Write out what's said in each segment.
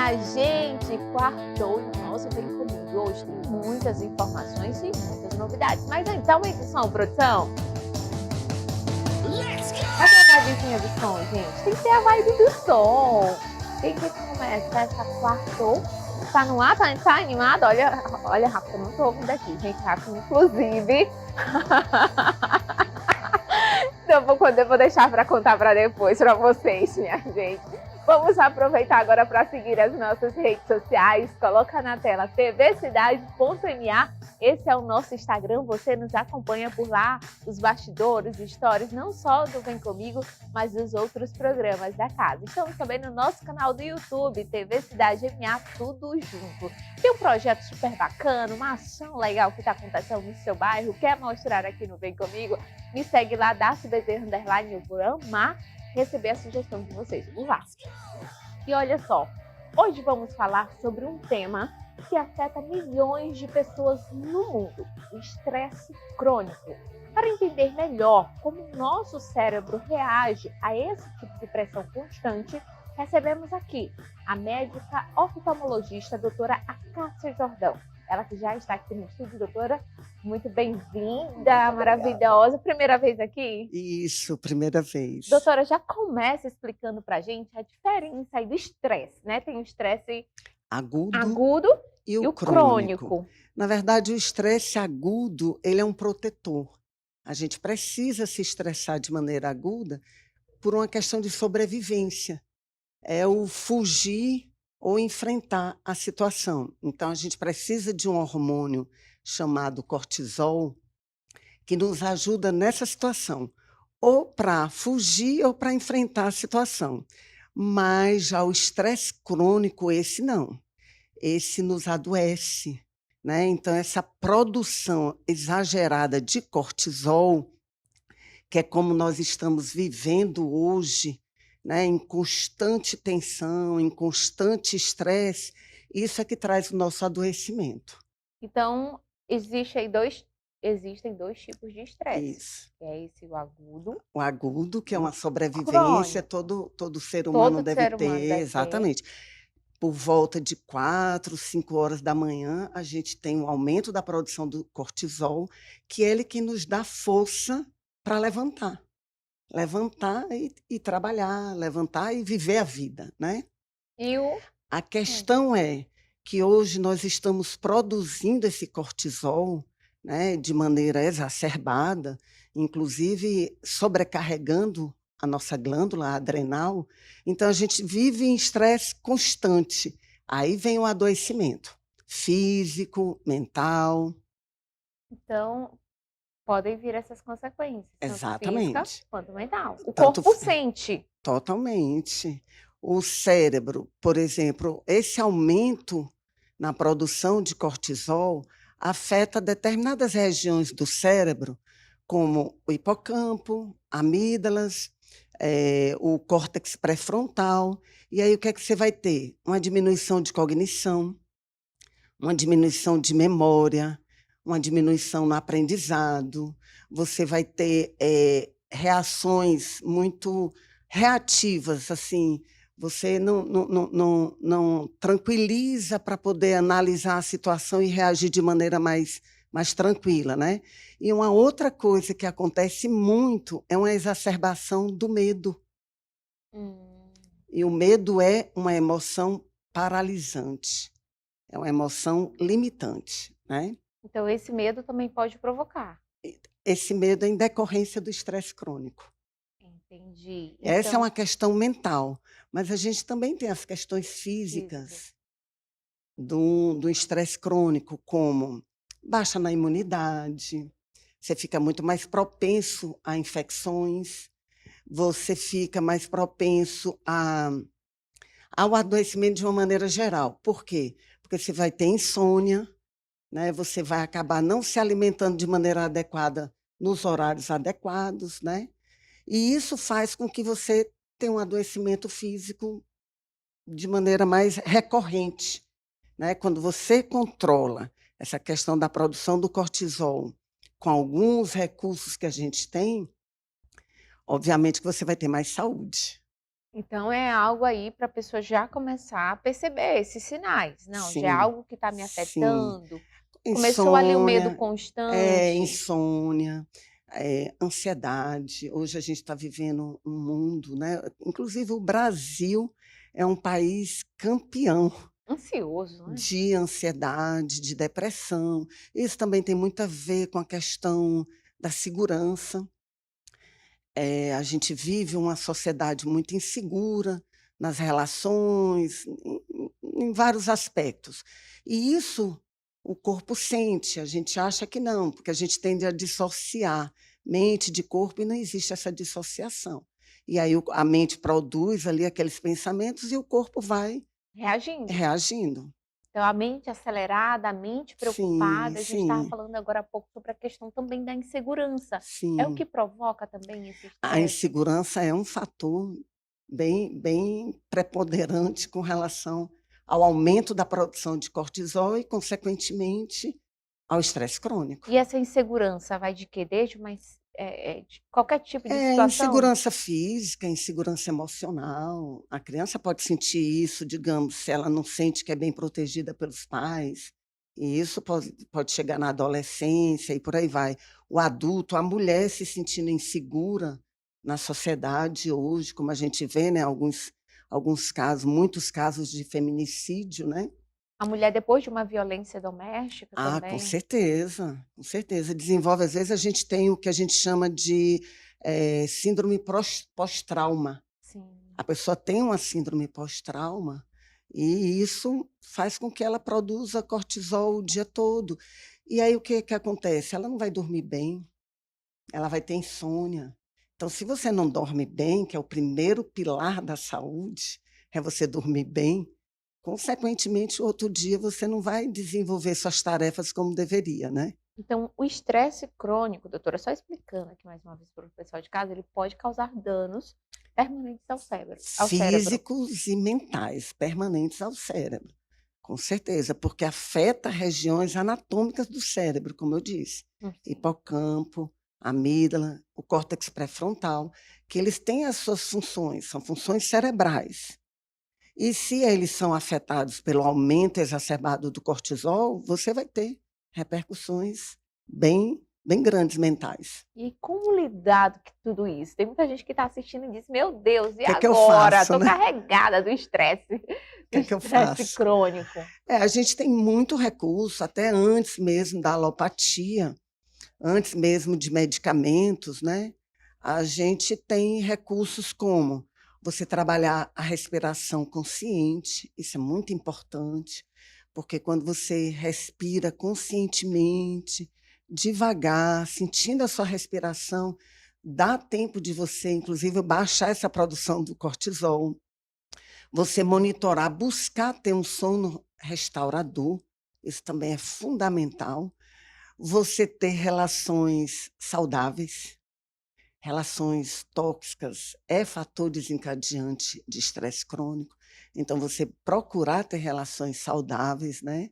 Minha gente, quartou e o nosso Vem Comigo hoje tem muitas informações e muitas novidades. Mas então, edição, produção? Cadê a vibezinha do som, gente? Tem que ter a vibe do som. Tem que começar essa quartou. Tá no ar? Tá animado? Olha, Rafa, eu não tô ouvindo aqui, gente. Rafa, inclusive... Então, eu vou deixar para contar para depois para vocês, minha gente. Vamos aproveitar agora para seguir as nossas redes sociais. Coloca na tela tvcidade.ma. Esse é o nosso Instagram. Você nos acompanha por lá, os bastidores, stories, não só do Vem Comigo, mas dos outros programas da casa. Estamos também no nosso canal do YouTube, TV Cidade MA, tudo junto. Tem um projeto super bacana, uma ação legal que está acontecendo no seu bairro. Quer mostrar aqui no Vem Comigo? Me segue lá, @BZ_, eu vou amar receber a sugestão de vocês. Vamos lá! E olha só, hoje vamos falar sobre um tema que afeta milhões de pessoas no mundo, o estresse crônico. Para entender melhor como o nosso cérebro reage a esse tipo de pressão constante, recebemos aqui a médica oftalmologista doutora Acácia Jordão. Ela que já está aqui no estúdio, doutora, muito bem-vinda, maravilhosa. Primeira vez aqui? Isso, primeira vez. Doutora, já começa explicando pra gente a diferença aí do estresse, né? Tem o estresse agudo e o crônico. Na verdade, o estresse agudo, ele é um protetor. A gente precisa se estressar de maneira aguda por uma questão de sobrevivência. É o fugir ou enfrentar a situação. Então, a gente precisa de um hormônio chamado cortisol que nos ajuda nessa situação, ou para fugir ou para enfrentar a situação. Mas já o estresse crônico, esse não. Esse nos adoece, né? Então, essa produção exagerada de cortisol, que é como nós estamos vivendo hoje, né, em constante tensão, em constante estresse, isso é que traz o nosso adoecimento. Então, existem dois tipos de estresse. Isso. Que é esse, o agudo. O agudo, que é uma sobrevivência, todo ser humano deve ter, exatamente. Por volta de 4, 5 horas da manhã, a gente tem um aumento da produção do cortisol, que é ele que nos dá força para levantar. Levantar e trabalhar, levantar e viver a vida, né? A questão é que hoje nós estamos produzindo esse cortisol, né, de maneira exacerbada, inclusive sobrecarregando a nossa glândula adrenal. Então, a gente vive em estresse constante. Aí vem o adoecimento físico, mental. Então, podem vir essas consequências, exatamente, tanto física quanto mental. O corpo sente. Totalmente. O cérebro, por exemplo, esse aumento na produção de cortisol afeta determinadas regiões do cérebro, como o hipocampo, amígdalas, o córtex pré-frontal. E aí o que é que você vai ter? Uma diminuição de cognição, uma diminuição de memória, uma diminuição no aprendizado. Você vai ter reações muito reativas, assim. Você não tranquiliza para poder analisar a situação e reagir de maneira mais tranquila, né? E uma outra coisa que acontece muito é uma exacerbação do medo. E o medo é uma emoção paralisante, é uma emoção limitante, né? Então, esse medo também pode provocar. Esse medo é em decorrência do estresse crônico. Entendi. Essa é uma questão mental, mas a gente também tem as questões físicas do estresse crônico, como baixa na imunidade, você fica muito mais propenso a infecções, você fica mais propenso ao adoecimento de uma maneira geral. Por quê? Porque você vai ter insônia, né? Você vai acabar não se alimentando de maneira adequada nos horários adequados, né? E isso faz com que você tenha um adoecimento físico de maneira mais recorrente, né? Quando você controla essa questão da produção do cortisol com alguns recursos que a gente tem, obviamente que você vai ter mais saúde. Então é algo aí para a pessoa já começar a perceber esses sinais. Não, já é Sim, algo que está me sim. afetando. Começou ali o medo Insônia, constante. insônia, ansiedade. Hoje a gente está vivendo um mundo, né, inclusive o Brasil é um país campeão Ansioso, né? de ansiedade, de depressão. Isso também tem muito a ver com a questão da segurança. A gente vive uma sociedade muito insegura nas relações, em vários aspectos. E isso o corpo sente, a gente acha que não, porque a gente tende a dissociar mente de corpo e não existe essa dissociação. E aí a mente produz ali aqueles pensamentos e o corpo vai Reagindo. reagindo. Então a mente acelerada, a mente Sim, preocupada, a gente estava sim, falando agora há pouco sobre a questão também da insegurança. É o que sim. provoca também esse A estresse? insegurança é um fator bem preponderante com relação ao aumento da produção de cortisol e, consequentemente, ao estresse crônico. E essa insegurança vai de quê? Desde de qualquer tipo de situação? Insegurança física, insegurança emocional. A criança pode sentir isso, digamos, se ela não sente que é bem protegida pelos pais, e isso pode chegar na adolescência e por aí vai. O adulto, a mulher se sentindo insegura na sociedade hoje, como a gente vê, né, alguns casos, muitos casos de feminicídio, né. A mulher depois de uma violência doméstica Ah, com também? certeza, com certeza. Desenvolve às vezes a gente tem o que a gente chama de, síndrome pós-trauma. Sim. A pessoa tem uma síndrome pós-trauma, e isso faz com que ela produza cortisol o dia todo. E aí o que que acontece? Ela não vai dormir bem, ela vai ter insônia. Então se você não dorme bem, que é o primeiro pilar da saúde, é você dormir bem, consequentemente, o outro dia você não vai desenvolver suas tarefas como deveria, né. Então, o estresse crônico, doutora, só explicando aqui mais uma vez para o pessoal de casa, ele pode causar danos permanentes ao cérebro. Físicos e mentais, permanentes ao cérebro, com certeza, porque afeta regiões anatômicas do cérebro, como eu disse, Sim. hipocampo, amígdala, o córtex pré-frontal, que eles têm as suas funções, são funções cerebrais. E se eles são afetados pelo aumento exacerbado do cortisol, você vai ter repercussões bem grandes mentais. E como lidar com tudo isso? Tem muita gente que está assistindo e diz: "Meu Deus, O e que é que eu agora? faço, Estou né? carregada do estresse, O do que é que eu estresse faço? crônico". A gente tem muito recurso, até antes mesmo da alopatia, antes mesmo de medicamentos, né, a gente tem recursos como você trabalhar a respiração consciente, isso é muito importante, porque quando você respira conscientemente, devagar, sentindo a sua respiração, dá tempo de você, inclusive, baixar essa produção do cortisol. Você monitorar, buscar ter um sono restaurador, isso também é fundamental. Você ter relações saudáveis, relações tóxicas é fator desencadeante de estresse crônico, então você procurar ter relações saudáveis, né.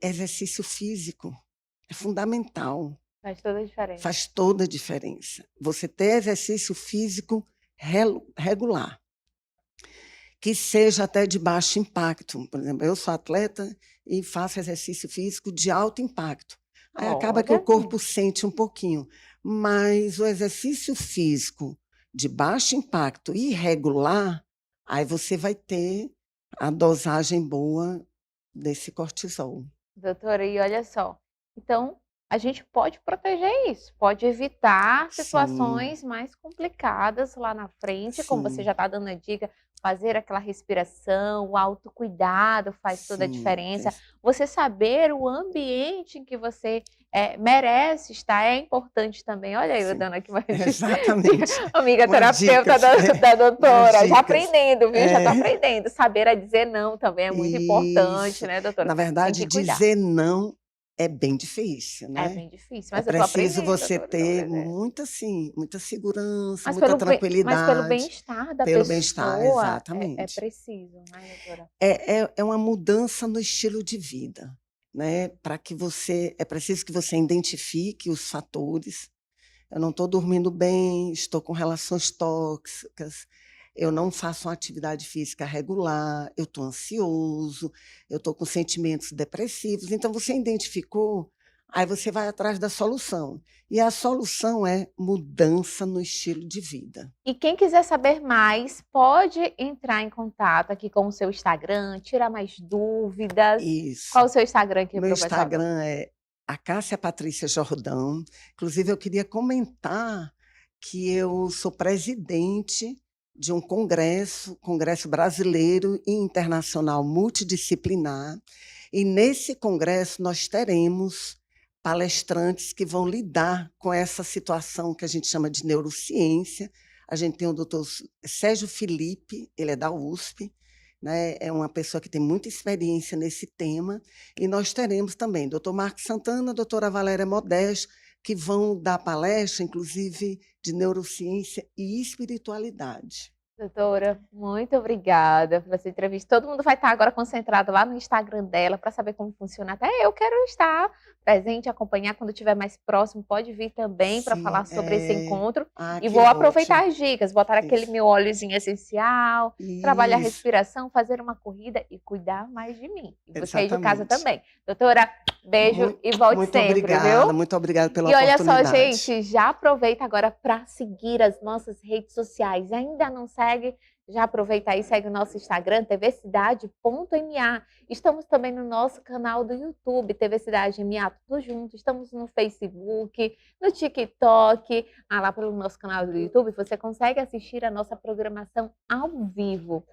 Exercício físico é fundamental, Faz toda a diferença. faz toda a diferença. Você ter exercício físico regular. Que seja até de baixo impacto. Por exemplo, eu sou atleta e faço exercício físico de alto impacto. Aí acaba que o Olha, corpo sente um pouquinho, mas o exercício físico de baixo impacto e regular, aí você vai ter a dosagem boa desse cortisol. doutora, e olha só, então a gente pode proteger isso, pode evitar Sim, situações mais complicadas lá na frente, como você sim, já está dando a dica, fazer aquela respiração, o autocuidado faz toda a sim. diferença. Você saber o ambiente em que você, merece estar é importante também. Olha eu Sim, dando aqui mais exatamente. amiga Umas terapeuta dicas, da umas doutora, já dicas. aprendendo, viu, já tô É. aprendendo. Saber a dizer não também é muito importante, Isso. né, doutora? Na Tem verdade, que cuidar. dizer não é bem difícil, É né. bem difícil, É mas eu tô preciso aprendendo, você doutora, tô ter aprendendo. muita, assim, muita segurança, Mas muita pelo tranquilidade, bem-estar da pelo bem-estar, pessoa é exatamente. preciso, né, doutora? É uma mudança no estilo de vida, né, para que você é preciso que você identifique os fatores. Eu não estou dormindo bem, estou com relações tóxicas, eu não faço uma atividade física regular, eu estou ansioso, eu estou com sentimentos depressivos. Então, você identificou, aí você vai atrás da solução. E a solução é mudança no estilo de vida. E quem quiser saber mais, pode entrar em contato aqui com o seu Instagram, tirar mais dúvidas. Isso. Qual o seu Instagram aqui, Meu professor? Instagram é a Cássia Patrícia Jordão. Inclusive, eu queria comentar que eu sou presidente de um Congresso Brasileiro e Internacional Multidisciplinar, e nesse congresso nós teremos palestrantes que vão lidar com essa situação que a gente chama de neurociência. A gente tem o doutor Sérgio Felipe, ele é da USP, né? É uma pessoa que tem muita experiência nesse tema, e nós teremos também doutor Marcos Santana, doutora Valéria Modesto, que vão dar palestra, inclusive, de neurociência e espiritualidade. Doutora, muito obrigada pela sua entrevista. Todo mundo vai estar agora concentrado lá no Instagram dela para saber como funciona. Até eu quero estar presente, acompanhar quando estiver mais próximo. Pode vir também para falar sobre esse encontro. E vou aproveitar as dicas, botar aquele meu óleozinho essencial, trabalhar a respiração, fazer uma corrida e cuidar mais de mim. E você aí de casa também. Doutora, beijo e volte sempre, viu? Muito obrigada pela oportunidade. E olha só, gente, já aproveita agora para seguir as nossas redes sociais. Ainda não segue? Já aproveita aí, segue o nosso Instagram, tvcidade.ma. Estamos também no nosso canal do YouTube, TV Cidade MA, tudo junto. Estamos no Facebook, no TikTok. Lá pelo nosso canal do YouTube, você consegue assistir a nossa programação ao vivo.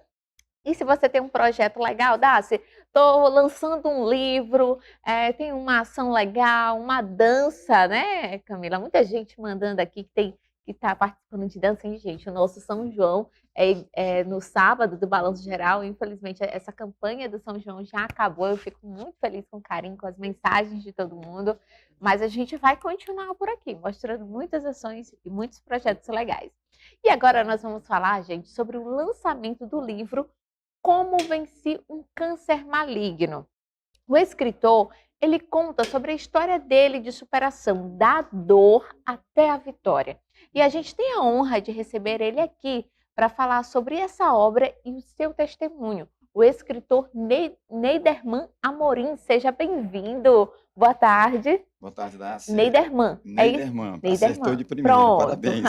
E se você tem um projeto legal, Dácia, estou lançando um livro, tem uma ação legal, uma dança, né, Camila? Muita gente mandando aqui que está participando de dança, hein, gente? O nosso São João é no sábado do Balanço Geral. Infelizmente, essa campanha do São João já acabou. Eu fico muito feliz com o carinho, com as mensagens de todo mundo. Mas a gente vai continuar por aqui, mostrando muitas ações e muitos projetos legais. E agora nós vamos falar, gente, sobre o lançamento do livro Como Venci um Câncer Maligno. O escritor, ele conta sobre a história dele de superação, da dor até a vitória. E a gente tem a honra de receber ele aqui para falar sobre essa obra e o seu testemunho. O escritor Neiderman Amorim. Seja bem-vindo. Boa tarde. Boa tarde, Dácia. Neiderman. Neiderman. Acertou de primeira. Pronto. Parabéns.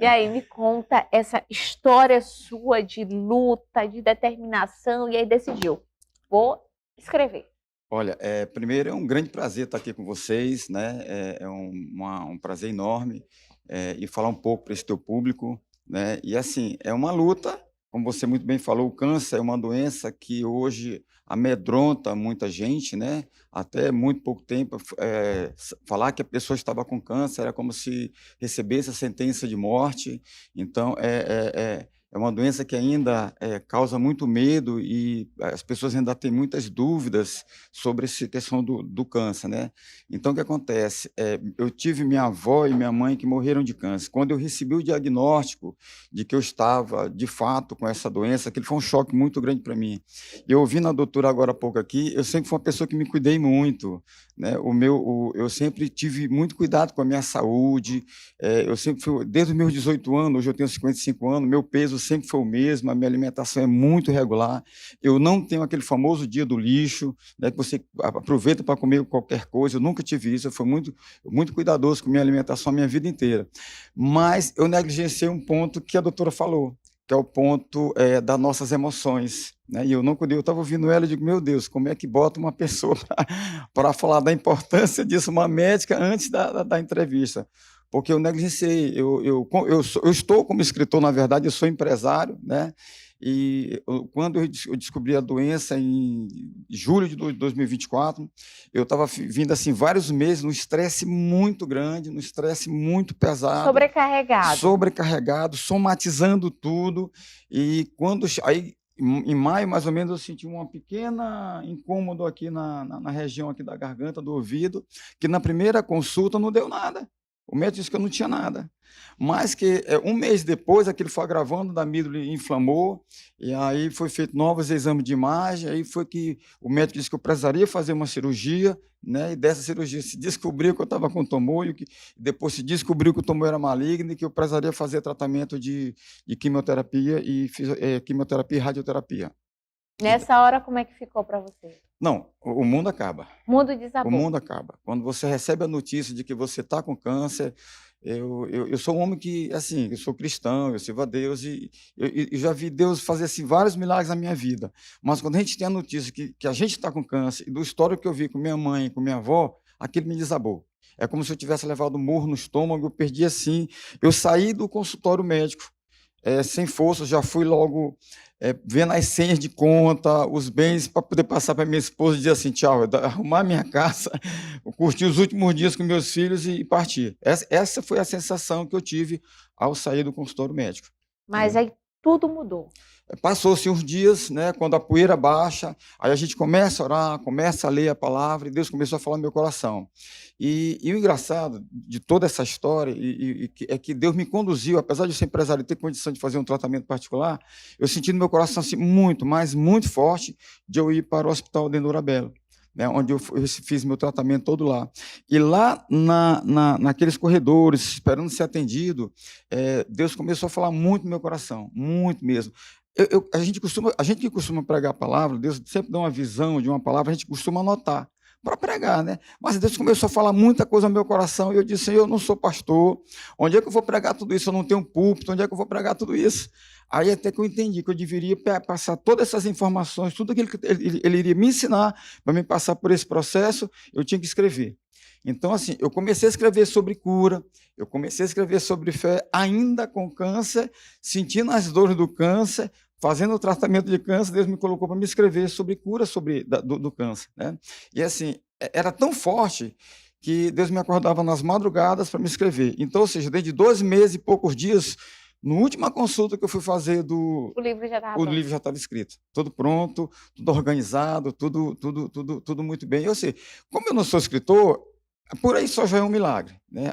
E aí, me conta essa história sua de luta, de determinação, e aí decidiu, vou escrever. Olha, primeiro é um grande prazer estar aqui com vocês, né? É um prazer enorme e falar um pouco para esse teu público, né? E assim, é uma luta, como você muito bem falou, o câncer é uma doença que hoje amedronta muita gente, né? Até muito pouco tempo, falar que a pessoa estava com câncer era como se recebesse a sentença de morte. Então, é uma doença que ainda causa muito medo e as pessoas ainda têm muitas dúvidas sobre essa questão do câncer, né? Então, o que acontece? Eu tive minha avó e minha mãe que morreram de câncer. Quando eu recebi o diagnóstico de que eu estava, de fato, com essa doença, aquele foi um choque muito grande para mim. Eu ouvi na doutora agora há pouco aqui, eu sempre fui uma pessoa que me cuidei muito, né? Eu sempre tive muito cuidado com a minha saúde, eu sempre fui, desde os meus 18 anos, hoje eu tenho 55 anos, meu peso sempre foi o mesmo, a minha alimentação é muito regular, eu não tenho aquele famoso dia do lixo, né, que você aproveita para comer qualquer coisa, eu nunca tive isso, eu fui muito, muito cuidadoso com a minha alimentação a minha vida inteira. Mas eu negligenciei um ponto que a doutora falou, que é o ponto das nossas emoções, né? E eu não cuidei, eu estava ouvindo ela e digo, meu Deus, como é que bota uma pessoa para falar da importância disso, uma médica, antes da entrevista? Porque eu negligenciei, eu estou como escritor, na verdade, eu sou empresário, né? E quando eu descobri a doença em julho de 2024, eu estava vindo assim vários meses num estresse muito grande, num estresse muito pesado. Sobrecarregado, somatizando tudo. E aí, em maio, mais ou menos, eu senti uma pequena incômodo aqui na região aqui da garganta, do ouvido, que na primeira consulta não deu nada. O médico disse que eu não tinha nada. Mas que um mês depois, aquilo foi agravando, da amígdala inflamou, e aí foi feito novos exames de imagem, aí foi que o médico disse que eu precisaria fazer uma cirurgia, né? E dessa cirurgia se descobriu que eu estava com tumor, e depois se descobriu que o tumor era maligno e que eu precisaria fazer tratamento de quimioterapia quimioterapia e radioterapia. Nessa hora, como é que ficou para você? Não, o mundo acaba. O mundo O desabou. mundo acaba. Quando você recebe a notícia de que você está com câncer, eu sou um homem que, assim, eu sou cristão, eu sirvo a Deus e eu já vi Deus fazer assim, vários milagres na minha vida. Mas quando a gente tem a notícia que a gente está com câncer, e do histórico que eu vi com minha mãe e com minha avó, aquilo me desabou. É como se eu tivesse levado um murro no estômago, eu perdi assim. Eu saí do consultório médico, sem força, já fui logo vendo as senhas de conta, os bens, para poder passar para minha esposa e dizer assim, tchau, arrumar minha casa, curtir os últimos dias com meus filhos e partir. Essa foi a sensação que eu tive ao sair do consultório médico. Mas aí tudo mudou. Passou-se uns dias, né, quando a poeira baixa, aí a gente começa a orar, começa a ler a palavra, e Deus começou a falar no meu coração. E o engraçado de toda essa história é que Deus me conduziu, apesar de eu ser empresário e ter condição de fazer um tratamento particular, eu senti no meu coração assim, muito, mas muito forte, de eu ir para o Hospital Denora Bello, né, onde eu fiz meu tratamento todo lá. E lá naqueles corredores, esperando ser atendido, Deus começou a falar muito no meu coração, muito mesmo. A gente que costuma pregar a palavra, Deus sempre dá uma visão de uma palavra, a gente costuma anotar para pregar, né? Mas Deus começou a falar muita coisa no meu coração e eu disse, Senhor, eu não sou pastor, onde é que eu vou pregar tudo isso? Eu não tenho púlpito, onde é que eu vou pregar tudo isso? Aí até que eu entendi que eu deveria passar todas essas informações, tudo aquilo que ele iria me ensinar para me passar por esse processo, eu tinha que escrever. Então, assim, eu comecei a escrever sobre cura, eu comecei a escrever sobre fé, ainda com câncer, sentindo as dores do câncer, fazendo o tratamento de câncer, Deus me colocou para me escrever sobre cura do câncer, né? E, assim, era tão forte que Deus me acordava nas madrugadas para me escrever. Então, ou seja, desde 12 meses e poucos dias, na última consulta que eu fui fazer O livro já estava pronto. livro já estava escrito, tudo pronto, tudo organizado, tudo muito bem. Eu sei, como eu não sou escritor, por aí só já é um milagre, né?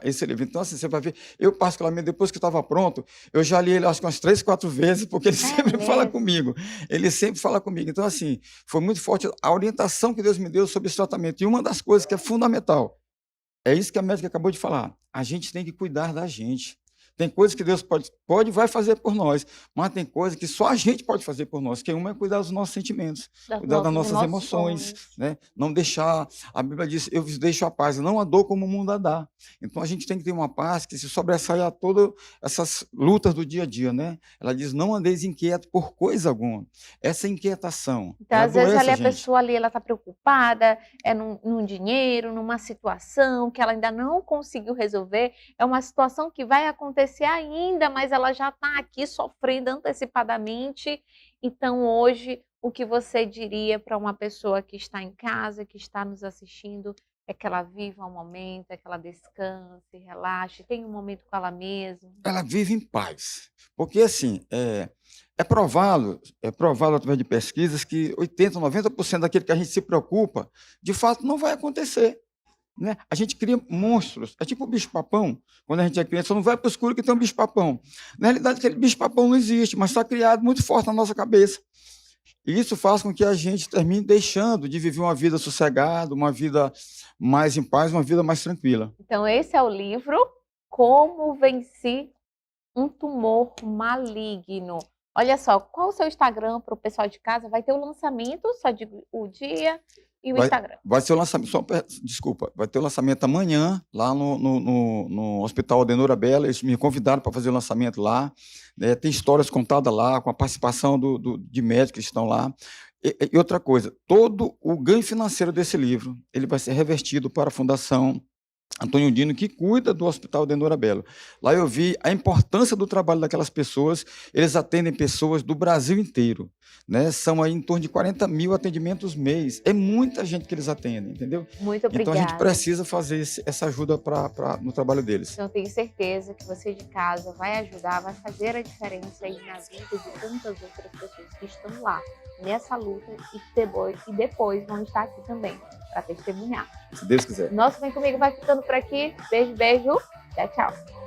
Esse livro. Então, assim, você vai ver, eu particularmente, depois que estava pronto, eu já li ele acho que umas 3, 4 vezes, porque ele sempre fala comigo. Ele sempre fala comigo. Então, assim, foi muito forte a orientação que Deus me deu sobre esse tratamento. E uma das coisas que é fundamental, é isso que a médica acabou de falar, a gente tem que cuidar da gente. Tem coisas que Deus pode e vai fazer por nós, mas tem coisas que só a gente pode fazer por nós, que uma é cuidar dos nossos sentimentos, cuidar das nossas emoções, né? Não deixar, a Bíblia diz, eu vos deixo a paz, não a dor como o mundo a dá. Então a gente tem que ter uma paz que se sobressai a todas essas lutas do dia a dia, né? Ela diz, não andeis inquieto por coisa alguma. Essa inquietação, então, às vezes ali a gente. pessoa ali, ela está preocupada, num dinheiro, numa situação que ela ainda não conseguiu resolver, é uma situação que vai acontecer ainda, mas ela já está aqui sofrendo antecipadamente. Então, hoje, o que você diria para uma pessoa que está em casa, que está nos assistindo, é que ela viva um momento, é que ela descanse, relaxe, tenha um momento com ela mesma? Ela vive em paz. Porque, assim, é provado através de pesquisas que 80%, 90% daquilo que a gente se preocupa, de fato, não vai acontecer. Né? A gente cria monstros, é tipo o bicho-papão, quando a gente é criança, só não vai para o escuro que tem um bicho-papão. Na realidade, aquele bicho-papão não existe, mas está criado muito forte na nossa cabeça. E isso faz com que a gente termine deixando de viver uma vida sossegada, uma vida mais em paz, uma vida mais tranquila. Então, esse é o livro Como Vencer um Tumor Maligno. Olha só, qual o seu Instagram para o pessoal de casa? Vai ter o lançamento, só digo o dia e o Instagram. Vai ser o lançamento, vai ter o lançamento amanhã, lá no Hospital Denora Bello. Eles me convidaram para fazer o lançamento lá. Né? Tem histórias contadas lá, com a participação de médicos que estão lá. E outra coisa, todo o ganho financeiro desse livro, ele vai ser revertido para a Fundação Antônio Dino, que cuida do Hospital Denora Bello. Lá eu vi a importância do trabalho daquelas pessoas. Eles atendem pessoas do Brasil inteiro, né? São aí em torno de 40 mil atendimentos mês. É muita gente que eles atendem, entendeu? Muito obrigada. Então a gente precisa fazer essa ajuda no trabalho deles. Então tenho certeza que você de casa vai ajudar, vai fazer a diferença aí na vida de tantas outras pessoas que estão lá nessa luta e depois vão estar aqui também para testemunhar. Se Deus quiser. Nosso Vem Comigo vai ficando por aqui. Beijo, beijo. Tchau, tchau.